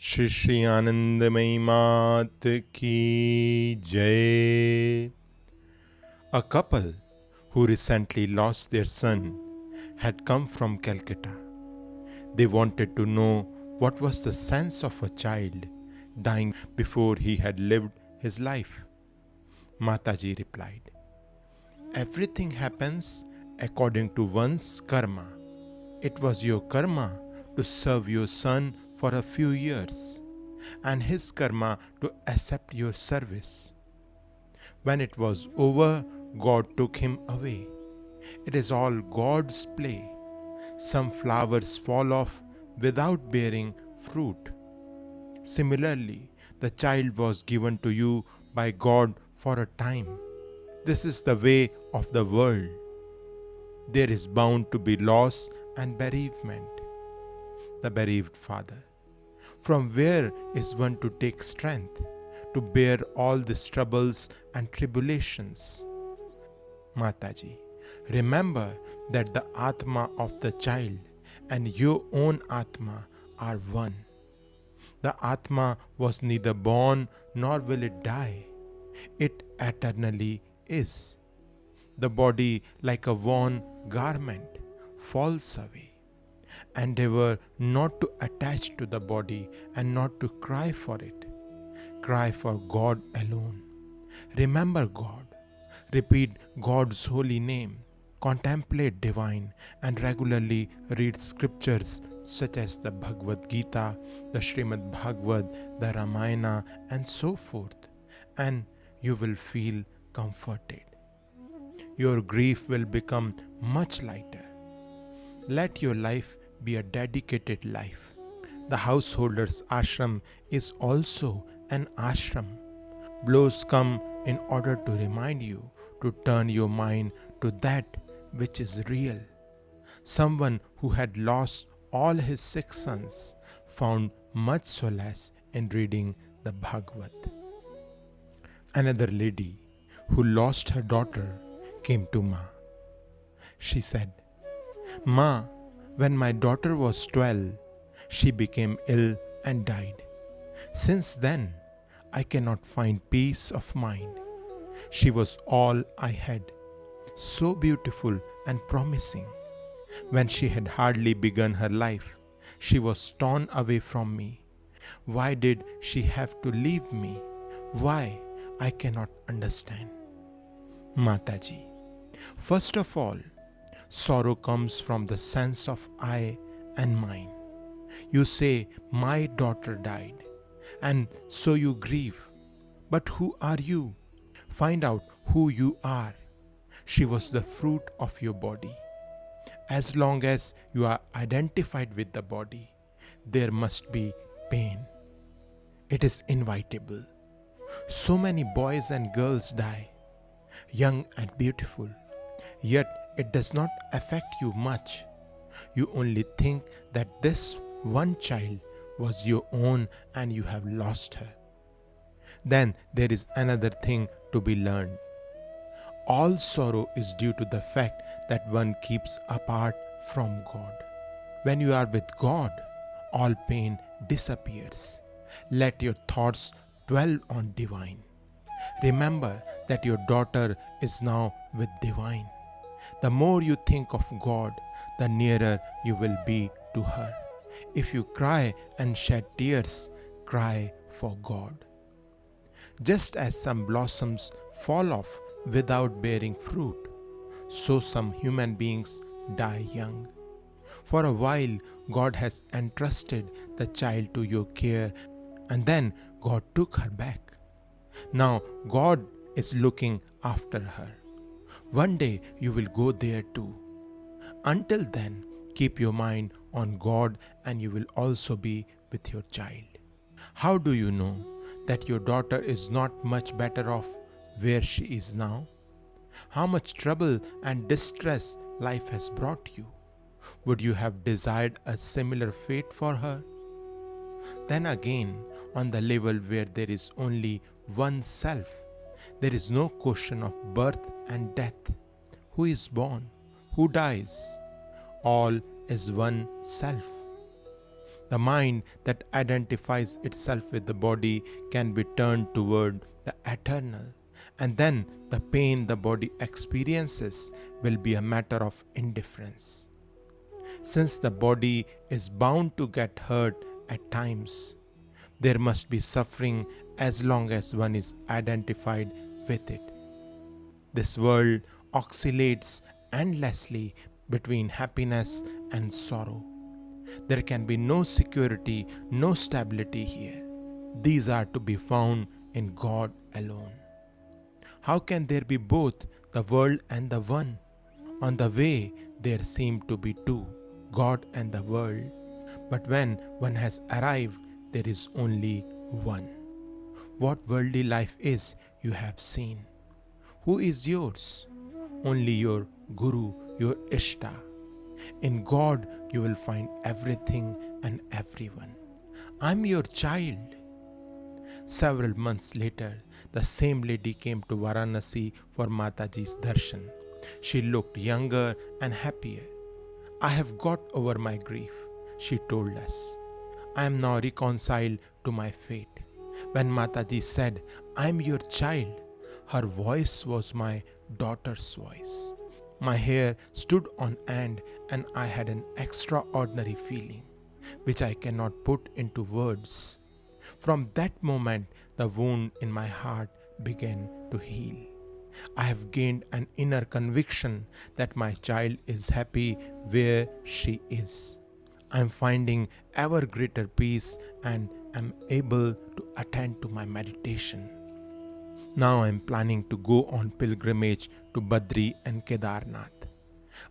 श्री श्री आनंदमयी मात की जय. A couple who recently lost their son had come from Calcutta. They wanted to know what was the sense of a child dying before he had lived his life. Mataji replied, "Everything happens according to one's karma. It was your karma to serve your son for a few years, and his karma to accept your service. When it was over, God took him away. It is all God's play. Some flowers fall off without bearing fruit. Similarly, the child was given to you by God for a time. This is the way of the world. There is bound to be loss and bereavement." The bereaved father: "From where is one to take strength to bear all these troubles and tribulations?" Mataji: "Remember that the Atma of the child and your own Atma are one. The Atma was neither born nor will it die. It eternally is. The body, like a worn garment, falls away. Endeavor not to attach to the body and not to cry for it. Cry for God alone. Remember God. Repeat God's holy name. Contemplate divine and regularly read scriptures such as the Bhagavad Gita, the Srimad Bhagavad, the Ramayana, and so forth, and you will feel comforted. Your grief will become much lighter. Let your life be a dedicated life. The householder's ashram is also an ashram. Blows come in order to remind you to turn your mind to that which is real. Someone who had lost all his 6 sons found much solace in reading the Bhagavad. Another lady who lost her daughter came to Ma. She said, "Ma, when my daughter was 12, she became ill and died. Since then, I cannot find peace of mind. She was all I had, so beautiful and promising. When she had hardly begun her life, she was torn away from me. Why did she have to leave me? Why? I cannot understand." Mataji: "First of all, sorrow comes from the sense of I and mine. You say, 'My daughter died,' and so you grieve. But who are you? Find out who you are. She was the fruit of your body. As long as you are identified with the body, there must be pain. It is inevitable. So many boys and girls die, young and beautiful, yet it does not affect you much. You only think that this one child was your own and you have lost her. Then there is another thing to be learned. All sorrow is due to the fact that one keeps apart from God. When you are with God, all pain disappears. Let your thoughts dwell on divine. Remember that your daughter is now with divine. The more you think of God, the nearer you will be to her. If you cry and shed tears, cry for God. Just as some blossoms fall off without bearing fruit, so some human beings die young. For a while, God has entrusted the child to your care, and then God took her back. Now God is looking after her. One day you will go there too. Until then, keep your mind on God and you will also be with your child. How do you know that your daughter is not much better off where she is now? How much trouble and distress life has brought you? Would you have desired a similar fate for her? Then again, on the level where there is only one self, there is no question of birth and death. Who is born? Who dies? All is one self. The mind that identifies itself with the body can be turned toward the eternal, and then the pain the body experiences will be a matter of indifference. Since the body is bound to get hurt at times, there must be suffering as long as one is identified with it. This world oscillates endlessly between happiness and sorrow. There can be no security, no stability here. These are to be found in God alone. How can there be both the world and the one? On the way, there seem to be two, God and the world. But when one has arrived, there is only one. What worldly life is, you have seen. Who is yours? Only your Guru, your Ishta. In God, you will find everything and everyone. I'm your child. Several months later, the same lady came to Varanasi for Mataji's darshan. She looked younger and happier. I have got over my grief, she told us. I am now reconciled to my fate. When Mataji said, I am your child, her voice was my daughter's voice. My hair stood on end and I had an extraordinary feeling, which I cannot put into words. From that moment, the wound in my heart began to heal. I have gained an inner conviction that my child is happy where she is. I am finding ever greater peace and am able to attend to my meditation. Now I am planning to go on pilgrimage to Badri and Kedarnath.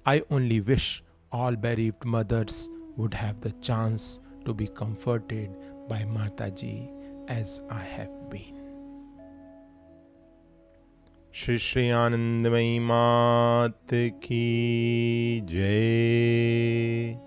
I only wish all bereaved mothers would have the chance to be comforted by Mataji as I have been. Shri Shri आनंदमयी मात की जय।